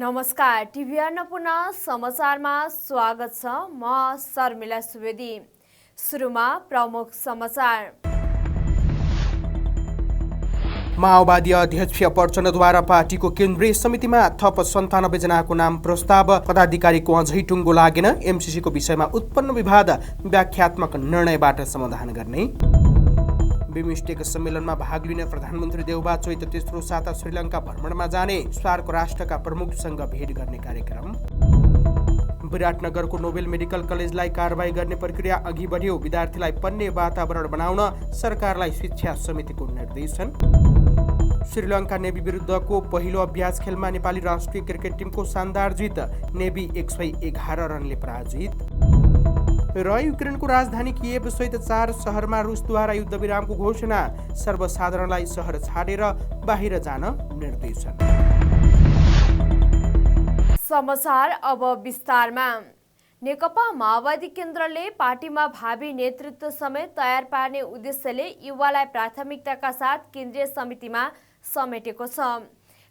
नमस्कार, टिभी अन्नपूर्ण समाचारमा स्वागत छ। म शर्मिला सुवेदी। सुरुमा प्रमुख समाचार। माओवादी अध्यक्ष प्रचण्डद्वारा पार्टीको केन्द्रीय समितिमा थप 97 जनाको नाम प्रस्ताव। पदाधिकारीको अझै टुङ्गो लागेन। एमसीसीको विषयमा उत्पन्न विवाद व्याख्यात्मक निर्णयबाट समाधान गर्ने। बिमस्टेक सम्मेलनमा भाग लिने प्रधानमन्त्री देउबा चैत तेस्रो साता श्रीलङ्का भ्रमणमा जाने। सार्क राष्ट्रका प्रमुखसँग भेट गर्ने कार्यक्रम। विराटनगरको नोबेल मेडिकल कलेजलाई कारबाही गर्ने प्रक्रिया अघि बढ्यो। विद्यार्थीलाई पढ्ने वातावरण बनाउन सरकारलाई शिक्षा समितिको निर्देशन। श्रीलङ्का नेभी विरुद्धको पहिलो अभ्यास खेलमा नेपाली राष्ट्रिय क्रिकेट टिमको शानदार जित। नेभी 111 रनले पराजित। र युक्रेनको राजधानी किएभ सहित 4 सहरमा रुसद्वारा युद्धविरामको घोषणा। सर्वसाधारणलाई सहर छाडेर बाहिर जान निर्देशन। समाचार अब विस्तारमा। नेकपा माओवादी केन्द्रले पार्टीमा भावी नेतृत्व समेत तयार पार्ने उद्देश्यले युवालाई प्राथमिकताका साथ केन्द्रीय समितिमा समेटेको छ।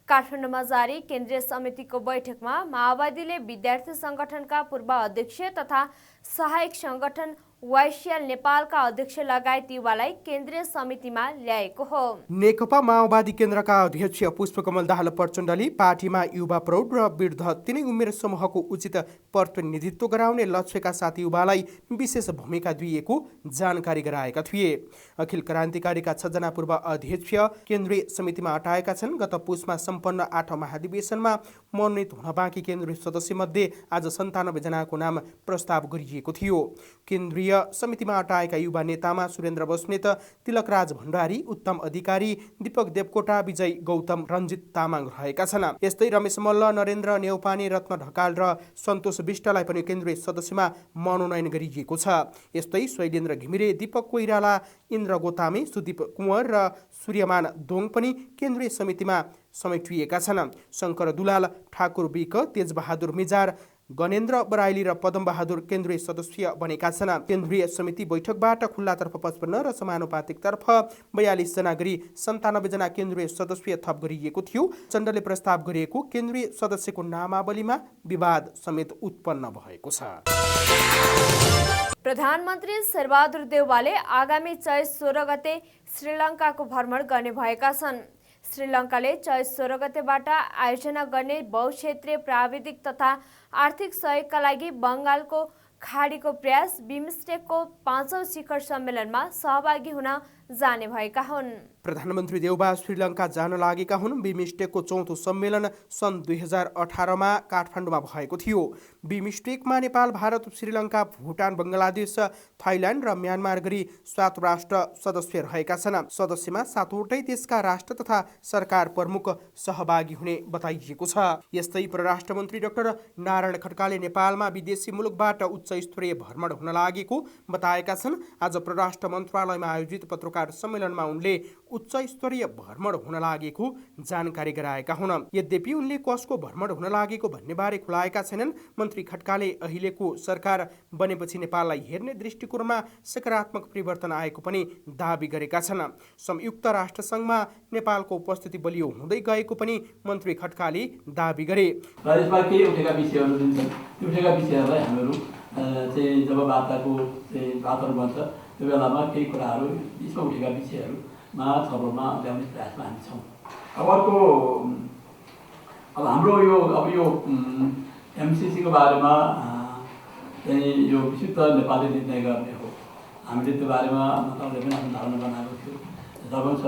काठमाडौँमा जारी केन्द्रीय समितिको बैठकमा माओवादीले विद्यार्थी संगठनका पूर्व अध्यक्ष तथा सहायक संगठन वाइसिएल नेपालका अध्यक्ष लगायत युवालाई केन्द्रीय समितिमा ल्याएको हो। नेकपा माओवादी केन्द्रका अध्यक्ष पुष्पकमल दाहाल प्रचण्डले पार्टीमा युवा प्रौढ र वृद्ध तिनै उमेर समूहको उचित प्रतिनिधित्व गराउने लक्ष्यका साथ युवालाई विशेष भूमिका दिएको जानकारी गराएका थिए। अखिल क्रान्तिकारीका 6 जना पूर्व अध्यक्ष केन्द्रीय समितिमा अटाएका छन्। गत पुसमा सम्पन्न 8औं महाधिवेशनमा मनोनित हुन बाँकी केन्द्रीय सदस्य मध्ये आज 97 जनाको नाम प्रस्ताव गरिएको थियो। केन्द्रीय समितिमा अटाएका युवा नेतामा सुरेन्द्र बस्नेत, तिलकराज भण्डारी, उत्तम अधिकारी, दीपक देवकोटा, विजय गौतम, रञ्जित तामाङ रहेका छन्। यस्तै रमेश मल्ल, नरेन्द्र नेउपाने, रत्न ढकाल र सन्तोष विष्टलाई पनि केन्द्रीय सदस्यमा मनोनयन गरिएको छ। यस्तै शैलेन्द्र घिमिरे, दीपक कोइराला, इन्द्र गोतामे, सुदीप कुँवर र सूर्यमान दोङ पनि केन्द्रीय समितिमा समेटिएका छन्। शङ्कर दुलाल, ठाकुर बिक, तेजबहादुर मिजार, गणेन्द्र बराइली र पदम बहादुर केन्द्रीय सदस्य बनेका छन्। केन्द्रीय समिति बैठकबाट खुल्लातर्फ 55 र समानुपातिकतर्फ 42 जना गरी 97 जना केन्द्रीय सदस्य थप गरिएको थियो। चण्डले प्रस्ताव गरिएको केन्द्रीय सदस्यको नामावलीमा विवाद समेत उत्पन्न भएको छ। प्रधानमन्त्री शेरबहादुर देउवाले आगामी चैत 16 गते श्रीलङ्काको भ्रमण गर्ने भएका छन्। श्रीलङ्काले चैत 16 गतेबाट आयोजना गर्ने बहुक्षेत्रीय प्राविधिक तथा आर्थिक सहयोगका लागि बङ्गालको खाडीको प्रयास बिमस्टेकको 5औं शिखर सम्मेलनमा सहभागी हुन जाने भएका हुन्। प्रधानमन्त्री देउबा श्रीलङ्का जान लागेका हुन्। बिमस्टेकको 4औं सम्मेलन सन् 2018 मा काठमाडौँमा भएको थियो। बिमस्टेकमा नेपाल, भारत, श्रीलङ्का, भुटान, बङ्गलादेश, थाइल्यान्ड र म्यानमार गरी 7 राष्ट्र सदस्य रहेका छन्। सदस्यमा 7वटै देशका राष्ट्र तथा सरकार प्रमुख सहभागी हुने बताइएको छ। यस्तै परराष्ट्र मन्त्री डाक्टर नारायण खड्काले नेपालमा विदेशी मुलुकबाट उच्च स्तरीय भ्रमण हुन लागेको बताएका छन्। आज परराष्ट्र मन्त्रालयमा आयोजित पत्रकार सम्मेलनमा उनले उच्च स्तरीय भ्रमण हुन लागेको जानकारी गराएका हुन्। यद्यपि उनले कसको भ्रमण हुन लागेको भन्ने बारे खुलाएका छैनन्। मन्त्री खड्काले अहिलेको सरकार बनेपछि नेपाललाई हेर्ने दृष्टिकोणमा सकारात्मक परिवर्तन आएको पनि दाबी गरेका छन्। संयुक्त राष्ट्रसङ्घमा नेपालको उपस्थिति बलियो हुँदै गएको पनि मन्त्री खड्काले दाबी गरे। यसमा केही उठेका विषयहरू जुन छन् त्यो उठेका विषयहरूलाई हामीहरू चाहिँ जब वार्ताको वातावरण बन्छ त्यो बेलामा केही कुराहरू यसमा उठेका विषयहरूमा छलफलमा ल्याउने प्रयासमा हामी छौँ। अब हाम्रो यो एमसिसीको बारेमा चाहिँ यो विशुद्ध नेपाली निर्णय गर्ने हो। हामीले त्यो बारेमा मतले पनि आफ्नो धारणा बनाएको थियो। सर्वोच्च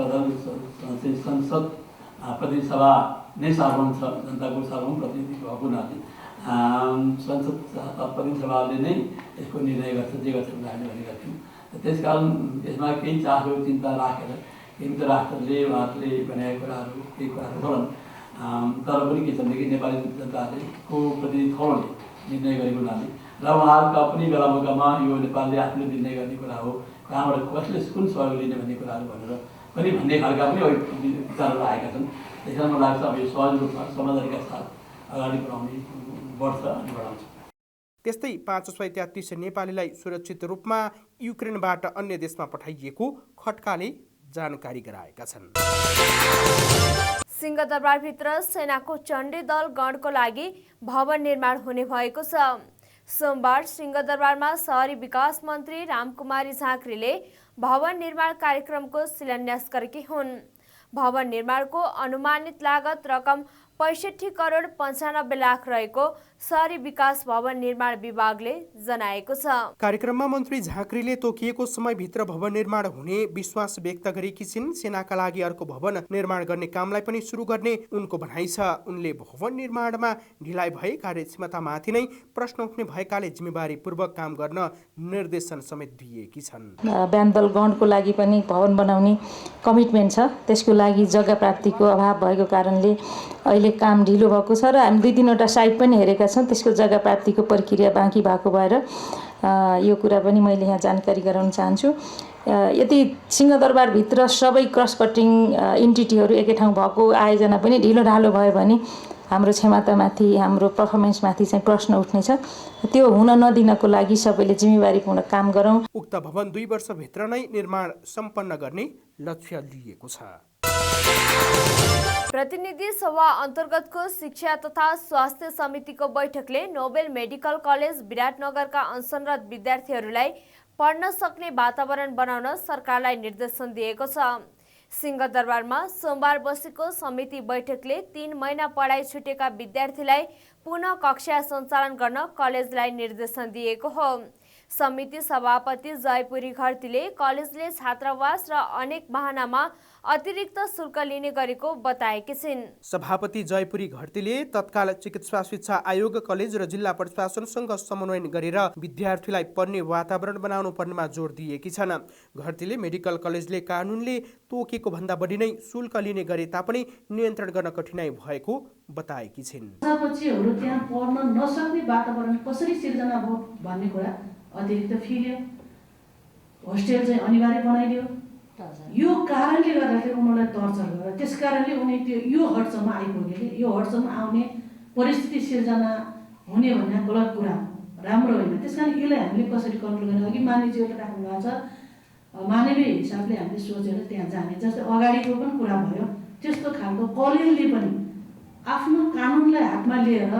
संसद प्रतिनिधि सभा नै सार्वभौम छ, जनताको सार्वभौम प्रतिनिधि भएको हुनाले संसद प्रतिनिधि सभाले नै यसको निर्णय गर्छ, जे गर्छ हामीले भनेका थियौँ। त्यसकारण यसमा केही चासो चिन्ता राखेर संयुक्त राष्ट्रले उहाँहरूले भनेका कुराहरू केही कुराहरू होलान्। तर पनि के छ भनेदेखि नेपाली जनताले को प्रतिनिधि थोरले निर्णय गरेको हुनाले र उहाँहरूका पनि बेला मौकामा यो नेपालले आफूले निर्णय गर्ने कुरा हो, कहाँबाट कसले कुन सहयोग लिने भन्ने कुराहरू भनेर पनि भन्ने खालका पनि विचारहरू आएका छन्। त्यस कारण मलाई लाग्छ अब यो सहज रूपमा समझदारीका साथ अगाडि बढाउने बढ्छ अनि बढाउँछ। त्यस्तै 533 नेपालीलाई सुरक्षित रूपमा युक्रेनबाट अन्य देशमा पठाइएको खड्काले जानकारी गराएका छन्। सिंहदरबारभित्र सेनाको चण्डी दल गणको लागि भवन निर्माण हुने भएको छ। सोमबार सिंहदरबारमा शहरी विकास मन्त्री रामकुमारी झाँक्रीले भवन निर्माण कार्यक्रमको शिलान्यास गरेकी हुन्। भवन निर्माणको अनुमानित लागत रकम 65 करोड 95 लाख रहेको शहरी विकास भवन निर्माण विभागले जनाएको छ। कार्यक्रममा मन्त्री झाँक्रीले तोकिएको समयभित्र भवन निर्माण हुने विश्वास व्यक्त गरेकी छिन्। सेनाका लागि अर्को भवन निर्माण गर्ने कामलाई पनि सुरु गर्ने उनको भनाइ छ। उनले भवन निर्माणमा ढिलाइ भए कार्यक्षमतामाथि नै प्रश्न उठ्ने भएकाले जिम्मेवारीपूर्वक काम गर्न निर्देशन समेत दिएकी छन्। ब्यान्डबल गणको लागि पनि भवन बनाउने कमिटमेन्ट छ। त्यसको लागि जग्गा प्राप्तिको अभाव भएको कारणले अहिले काम ढिलो भएको छ र हामी 2-3वटा साइट पनि हेरेका छौँ। त्यसको जग्गा प्राप्तिको प्रक्रिया बाँकी भएको भएर यो कुरा पनि मैले यहाँ जानकारी गराउन चाहन्छु। यदि सिंहदरबारभित्र सबै क्रस कटिङ इन्टिटीहरू एकै ठाउँ भएको आयोजना पनि ढिलो ढालो भयो भने हाम्रो क्षमतामाथि हाम्रो पर्फर्मेन्समाथि चाहिँ प्रश्न उठ्नेछ। त्यो हुन नदिनको लागि सबैले जिम्मेवारीपूर्ण काम गरौँ। उक्त भवन 2 वर्षभित्र नै निर्माण सम्पन्न गर्ने लक्ष्य लिएको छ। प्रतिनिधि सभा अन्तर्गतको शिक्षा तथा स्वास्थ्य समितिको बैठकले नोबेल मेडिकल कलेज विराटनगरका अनसनरत विद्यार्थीहरूलाई पढ्न सक्ने वातावरण बनाउन सरकारलाई निर्देशन दिएको छ। सिंहदरबारमा सोमबार बसेको समिति बैठकले 3 महिना पढाइ छुटेका विद्यार्थीलाई पुनः कक्षा सञ्चालन गर्न कलेजलाई निर्देशन दिएको हो। समिति सभापति जयपुरी घरतीले कलेजले छात्रावास र अनेक बहानामा अतिरिक्त शुल्क लिने गरेको बताएकी छिन्। सभापति जयपुरी घरतीले तत्काल चिकित्सा शिक्षा आयोग कलेज र जिल्ला प्रशासनसँग समन्वय गरेर विद्यार्थीलाई पढ्ने वातावरण बनाउनु पर्नेमा जोड दिएकी छन्। घरतीले मेडिकल कलेजले कानुनले तोकेको भन्दा बढी नै शुल्क लिने गरे तापनि नियन्त्रण गर्न कठिनाइ भएको बताएकी छिन्। बच्चीहरू त्यहाँ पढ्न नसक्ने वातावरण कसरी सिर्जना भयो भन्ने कुरा अतिरिक्त फी लियो, होस्टेल चाहिँ अनिवार्य बनाइदियो। यो कारणले गर्दाखेरि उनीहरूलाई टर्चर गरेर त्यस कारणले उनी त्यो यो हदसम्म आइपुगे। यो हदसम्म आउने परिस्थिति सिर्जना हुने भन्ने गलत कुरा राम्रो होइन। त्यस कारण यसलाई हामीले कसरी कन्ट्रोल गर्ने अघि मानिसहरूले राख्नु भएको छ। मानवीय हिसाबले हामीले सोचेर त्यहाँ जाने जस्तै अगाडिको पनि कुरा भयो। त्यस्तो खालको कलेजले पनि आफ्नो कानुनलाई हातमा लिएर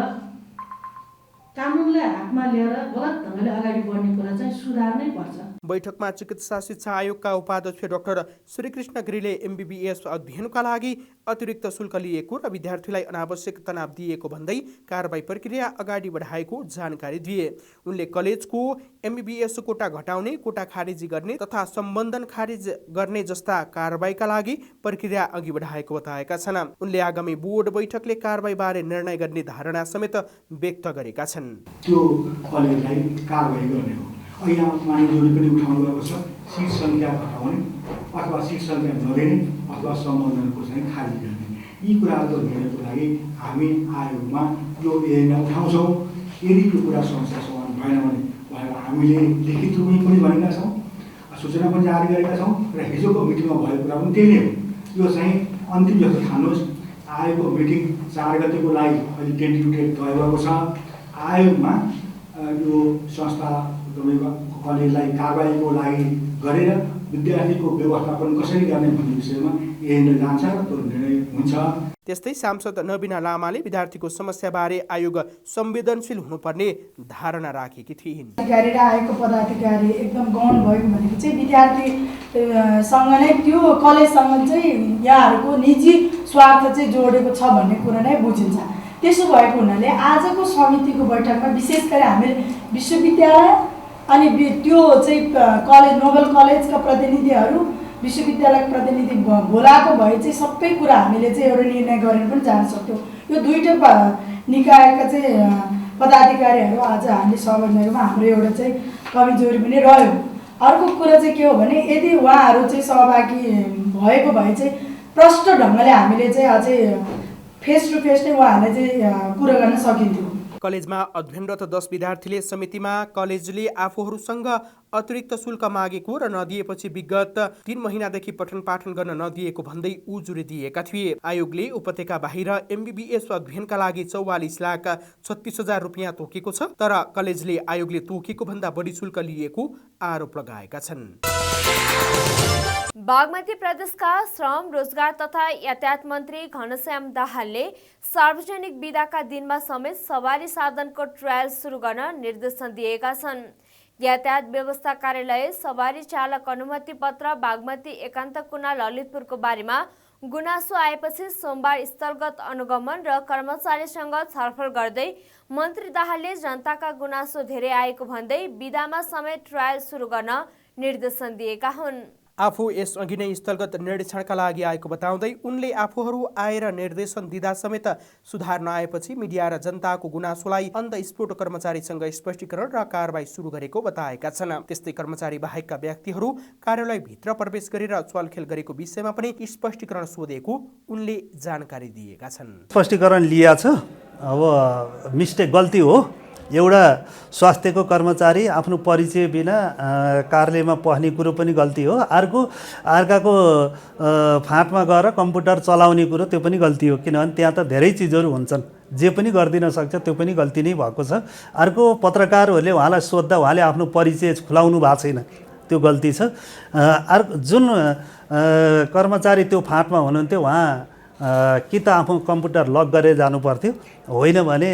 गलत ढङ्गले अगाडि बढ्ने कुरा चाहिँ सुधार्नै पर्छ। बैठकमा चिकित्सा शिक्षा आयोगका उपाध्यक्ष डाक्टर श्रीकृष्ण गिरीले MBBS अध्ययनका लागि अतिरिक्त शुल्क लिएको र विद्यार्थीलाई अनावश्यक तनाव दिएको भन्दै कारबाही प्रक्रिया अगाडि बढाएको जानकारी दिए। उनले कलेजको MBBS कोटा घटाउने, कोटा खारेजी गर्ने तथा सम्बन्धन खारिज गर्ने जस्ता कारबाहीका लागि प्रक्रिया अघि बढाएको बताएका छन्। उनले आगामी बोर्ड बैठकले कारबाहीबारे निर्णय गर्ने धारणा समेत व्यक्त गरेका छन्। त्यो कलेजलाई कारबाही गर्ने हो। अहिले मानिसहरूले पनि उठाउनु गएको छ सिट सङ्ख्या घटाउने अथवा सिट सङ्ख्या नदिने अथवा सम्बन्धनको चाहिँ खारिज गर्ने। यी कुराहरूको निर्णयको लागि हामी आयोगमा यो एजेन्डा उठाउँछौँ। यदि यो कुरा समस्या समाधान भएन भने हामीले लिखित रूपमा पनि भनेका छौँ, सूचना पनि जारी गरेका छौँ र हिजोको मिटिङमा भएको कुरा पनि त्यही नै हो। यो चाहिँ अन्तिम जस्तो ठान्नुहोस्। आयोगको मिटिङ 4 गतेको लागि अहिले टेन्टेटिभ डेट तय भएको छ। आयोगमा यो संस्था कलेजलाई कारबाहीको लागि गरेर विद्यार्थीको व्यवस्थापन कसरी गर्ने भन्ने विषयमा एजेन्डा जान्छ र त्यो निर्णय हुन्छ। त्यस्तै सांसद नबिना लामाले विद्यार्थीको समस्याबारे आयोग संवेदनशील हुनुपर्ने धारणा राखेकी थिइन्। अधिकारी र आयोगको पदाधिकारी एकदम गौण भयो भनेको चाहिँ विद्यार्थीसँग नै त्यो कलेजसँग चाहिँ यहाँहरूको निजी स्वार्थ चाहिँ जोडेको छ भन्ने कुरा नै बुझिन्छ। त्यसो भएको हुनाले आजको समितिको बैठकमा विशेष गरी हामीले विश्वविद्यालय अनि त्यो चाहिँ कलेज नोबेल कलेजका प्रतिनिधिहरू विश्वविद्यालयका प्रतिनिधि बोलाएको भए चाहिँ सबै कुरा हामीले चाहिँ एउटा निर्णय गरेर पनि जान सक्थ्यौँ। यो दुईवटा निकायका चाहिँ पदाधिकारीहरू आज हामीले सहभागितामा हाम्रो एउटा चाहिँ कमजोरी पनि रह्यो। अर्को कुरा चाहिँ के हो भने यदि उहाँहरू चाहिँ सहभागी भएको भए चाहिँ प्रष्ट ढङ्गले हामीले चाहिँ अझै फेस टु फेस नै उहाँहरूलाई चाहिँ कुरा गर्न सकिन्थ्यो। कलेजमा अध्ययनरत 10 विद्यार्थीले समितिमा कलेजले आफूहरूसँग अतिरिक्त शुल्क मागेको र नदिएपछि विगत 3 महिनादेखि पठन पाठन गर्न नदिएको भन्दै उजुरी दिएका थिए। आयोगले उपत्यका बाहिर MBBS अध्ययनका लागि 44,36,000 रुपियाँ तोकेको छ, तर कलेजले आयोगले तोकेको भन्दा बढी शुल्क लिएको आरोप लगाएका छन्। बागमती प्रदेशका श्रम रोजगार तथा यातायात मन्त्री घनश्याम दाहालले सार्वजनिक बिदाका दिनमा समेत सवारी साधनको ट्रायल सुरु गर्न निर्देशन दिएका छन्। यातायात व्यवस्था कार्यालय सवारी चालक अनुमति पत्र बागमती एकान्त कुना ललितपुरको बारेमा गुनासो आएपछि सोमबार स्थलगत अनुगमन र कर्मचारीसँग छलफल गर्दै मन्त्री दाहालले जनताका गुनासो धेरै आएको भन्दै बिदामा समेत ट्रायल सुरु गर्न निर्देशन दिएका हुन्। आफू यसअघि नै स्थलगत निरीक्षणका लागि आएको बताउँदै उनले आफूहरू आएर निर्देशन दिँदा समेत सुधार नआएपछि मिडिया र जनताको गुनासोलाई अन्धस्फोट कर्मचारीसँग स्पष्टीकरण र कारबाही सुरु गरेको बताएका छन्। त्यस्तै कर्मचारी बाहेकका व्यक्तिहरू कार्यालयभित्र प्रवेश गरेर चलखेल गरेको विषयमा पनि स्पष्टीकरण सोधेको उनले जानकारी दिएका छन्। स्पष्टीकरण लिया छ। अब मिस्टेक गल्ती हो, एउटा स्वास्थ्यको कर्मचारी आफ्नो परिचय बिना कार्यालयमा पस्ने कुरो पनि गल्ती हो। अर्काको फाँटमा गएर कम्प्युटर चलाउने कुरो त्यो पनि गल्ती हो, किनभने त्यहाँ त धेरै चिजहरू हुन्छन्, जे पनि गरिदिन सक्छ, त्यो पनि गल्ती नै भएको छ। अर्को पत्रकारहरूले उहाँलाई सोद्धा उहाँले आफ्नो परिचय खुलाउनु भएको छैन, त्यो गल्ती छ। जुन कर्मचारी त्यो फाँटमा हुनुहुन्थ्यो उहाँ कि त आफ्नो कम्प्युटर लक गरेर जानु पर्थ्यो, होइन भने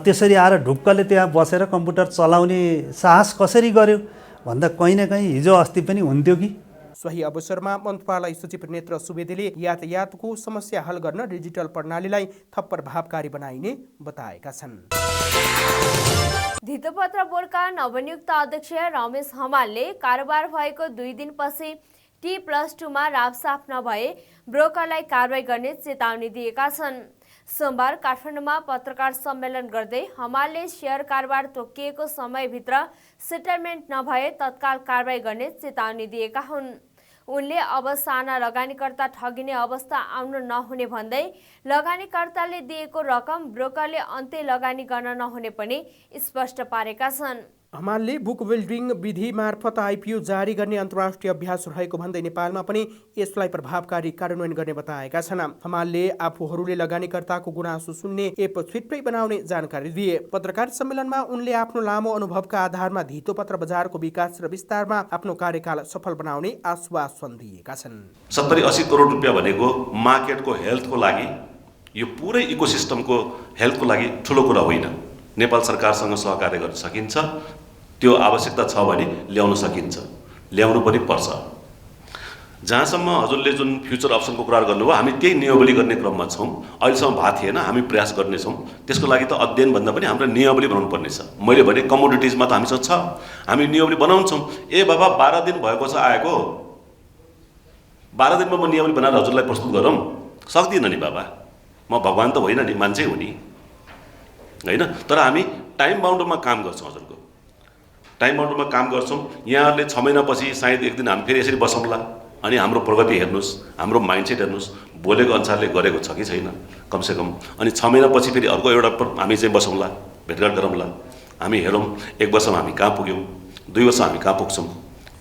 त्यसरी आएर ढुक्कले त्यहाँ बसेर कम्प्युटर चलाउने साहस कसरी गर्यो भन्दा कहीँ न कहीँ हिजो अस्ति पनि हुन्थ्यो कि। सोही अवसरमा मन्त्रालय सचिव नेत्र सुवेदीले यातायातको समस्या हल गर्न डिजिटल प्रणालीलाई थप प्रभावकारी बनाइने बताएका छन्। धितोपत्र बोर्डका नवनियुक्त अध्यक्ष रमेश हमालले कारोबार भएको 2 दिनपछि T+2 मा रापसाफ नभए ब्रोकरलाई कारबाही गर्ने चेतावनी दिएका छन्। सोमबार काठमाडौँमा पत्रकार सम्मेलन गर्दै हमालले शेयर कारोबार तोकिएको समयभित्र सेटलमेन्ट नभए तत्काल कारबाही गर्ने चेतावनी दिएका हुन्। उनले अब साना लगानीकर्ता ठगिने अवस्था आउन नहुने भन्दै लगानीकर्ताले दिएको रकम ब्रोकरले अन्त्य लगानी गर्न नहुने पनि स्पष्ट पारेका छन्। हमालले बुक बिल्डिङ विधि मार्फत आइपिओ जारी गर्ने अन्तर्राष्ट्रिय अभ्यास रहेको भन्दै नेपालमा पनि यसलाई प्रभावकारी कार्यान्वयन गर्ने बताएका छन्। हमालले आफूहरूले लगानीकर्ताको गुनासो सुन्ने एप छिट्टै बनाउने जानकारी दिए। पत्रकार सम्मेलनमा उनले आफ्नो लामो अनुभवका आधारमा धितोपत्र बजारको विकास र विस्तारमा आफ्नो कार्यकाल सफल बनाउने आश्वासन दिएका छन्। 70-80 करोड रुपियाँ भनेको मार्केटको हेल्थको लागि, यो पुरै इकोसिस्टमको हेल्थको लागि ठुलो कुरा होइन। नेपाल सरकारसँग सहकार्य गर्न सकिन्छ, त्यो आवश्यकता छ भने ल्याउन सकिन्छ, ल्याउनु पनि पर्छ। जहाँसम्म हजुरले जुन फ्युचर अप्सनको कुरा गर्नुभयो, हामी त्यही नियमावली गर्ने क्रममा छौँ। अहिलेसम्म भएको थिएन, हामी प्रयास गर्नेछौँ। त्यसको लागि त अध्ययन भन्दा पनि हाम्रो नियमावली बनाउनु पर्नेछ। मैले भने कमोडिटिजमा त हामीसँग छ, हामी नियमावली बनाउँछौँ। ए बाबा 12 दिन भएको छ आएको, 12 दिनमा म नियमावली बनाएर हजुरलाई प्रस्तुत गरौँ सक्दिनँ नि बाबा, म भगवान् त होइन नि, मान्छे हो नि, होइन। तर हामी टाइम बााउन्डरमा काम गर्छौँ, हजुरको टाइम बााउन्डरमा काम गर्छौँ। यहाँहरूले 6 महिनापछि सायद एक दिन हामी फेरि यसरी बसौँला अनि हाम्रो प्रगति हेर्नुहोस्, हाम्रो माइन्डसेट हेर्नुहोस्, बोलेको अनुसारले गरेको छ कि छैन कमसेकम। अनि 6 महिनापछि फेरि अर्को एउटा हामी चाहिँ बसौँला, भेटघाट गरौँला, हामी हेरौँ 1 वर्षमा हामी कहाँ पुग्यौँ, 2 वर्ष हामी कहाँ पुग्छौँ,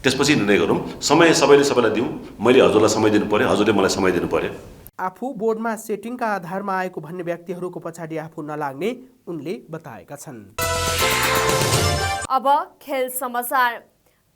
त्यसपछि निर्णय गरौँ। समय सबैलाई दिउँ, मैले हजुरलाई समय दिनु पर्यो, हजुरले मलाई समय दिनु पर्यो। आफू बोर्डमा सेटिङका आधारमा आएको भन्ने व्यक्तिहरूको पछाडि आफू नलाग्ने उनले बताएका छन्। अब खेल समाचार।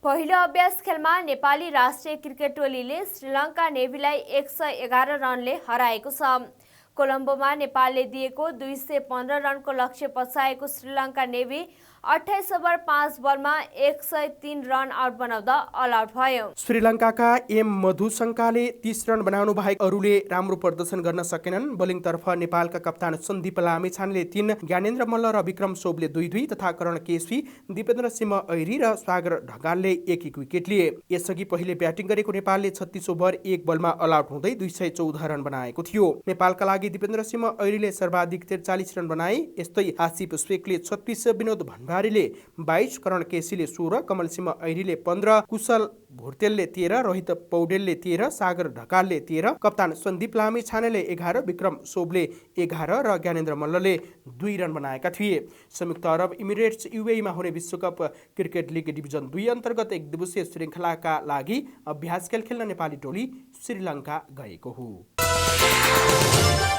पहिलो अभ्यास खेलमा नेपाली राष्ट्रिय क्रिकेट टोलीले श्रीलङ्का नेभीलाई 111 रनले हराएको छ। कोलम्बोमा नेपालले दिएको 215 रनको लक्ष्य पछाएको श्रीलङ्का नेभी 28 ओभर 5 बलमा 103 रन आउट बनाउँदा अल आउट भयो। श्रीलङ्काका एम मधुशङ्काले 30 रन बनाउनु बाहेक अरूले राम्रो प्रदर्शन गर्न सकेनन्। बोलिङतर्फ नेपालका कप्तान सन्दीप लामिछानेले 3, ज्ञानेन्द्र मल्ल र विक्रम सोबले 2-2 तथा करण केसी, दिपेन्द्र सिंह ऐरी र सागर ढकालले 1-1 विकेट लिए। यसअघि पहिले ब्याटिङ गरेको नेपालले 36 ओभर 1 बलमा अल आउट हुँदै 214 रन बनाएको थियो। नेपालका लागि दिपेन्द्र सिंह ऐरीले सर्वाधिक 43 रन बनाए। यस्तै आसिफ शेखले 36, विनोद भण्डारीले 22, करण केसीले 16, कमल सिंह ऐरीले 15, कुशल भुर्तेलले 13, रोहित पौडेलले 13, सागर ढकालले 13, कप्तान सन्दीप लामिछानेले 11, विक्रम सोबले 11 र ज्ञानेन्द्र मल्लले 2 रन बनाएका थिए। संयुक्त अरब इमिरेट्स UAE मा हुने विश्वकप क्रिकेट लिग डिभिजन 2 अन्तर्गत 1 दिवसीय श्रृङ्खलाका लागि अभ्यास खेल खेल्न नेपाली टोली श्रीलङ्का गएको हो।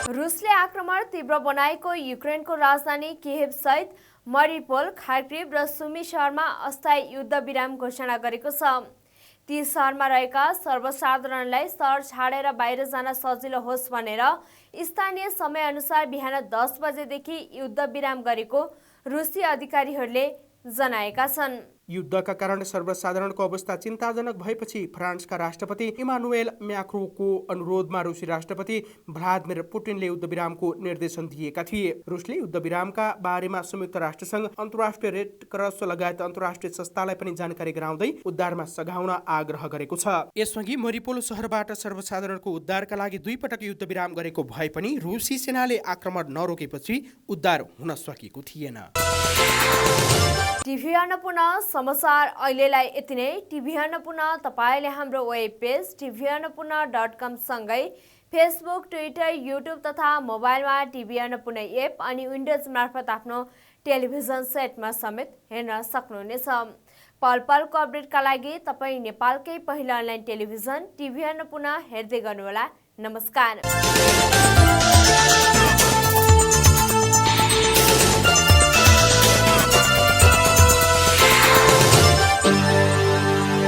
रुसले आक्रमण तीव्र बनाएको युक्रेनको राजधानी कियेभ सहित मरिउपोल, खार्किभ र सुमी शहरमा अस्थायी युद्ध विराम घोषणा गरेको छ। ती सहरमा रहेका सर्वसाधारणलाई सहर छाडेर बाहिर जान सजिलो होस् भनेर स्थानीय समयअनुसार बिहान 10 बजेदेखि युद्ध विराम गरेको रुसी अधिकारीहरूले जनाएका छन्। युद्धका कारण सर्वसाधारणको अवस्था चिन्ताजनक भएपछि फ्रान्सका राष्ट्रपति इमानुएल म्याक्रोनको अनुरोधमा रुसी राष्ट्रपति भ्लादिमिर पुटिनले युद्धविरामको निर्देशन दिएका थिए। रुसले युद्धविरामका बारेमा संयुक्त राष्ट्रसङ्घ, अन्तर्राष्ट्रिय रेड क्रस लगायत अन्तर्राष्ट्रिय संस्थालाई पनि जानकारी गराउँदै उद्धारमा सघाउन आग्रह गरेको छ। यसअघि मरिपोलो सहरबाट सर्वसाधारणको उद्धारका लागि 2 पटक युद्धविराम गरेको भए पनि रुसी सेनाले आक्रमण नरोकेपछि उद्धार हुन सकेको थिएन। टिभी अन्नपूर्ण समाचार अहिलेलाई यति नै। टिभी अन्नपूर्ण तपाईँले हाम्रो वेब पेज tvannapurna.com सँगै फेसबुक, ट्विटर, युट्युब तथा मोबाइलमा टिभी अन्नपूर्ण एप अनि विन्डोज मार्फत आफ्नो टेलिभिजन सेटमा समेत हेर्न सक्नुहुनेछ। पल पलको अपडेटका लागि तपाईँ नेपालकै पहिलो अनलाइन टेलिभिजन टिभी अन्नपूर्ण हेर्दै गर्नुहोला। नमस्कार।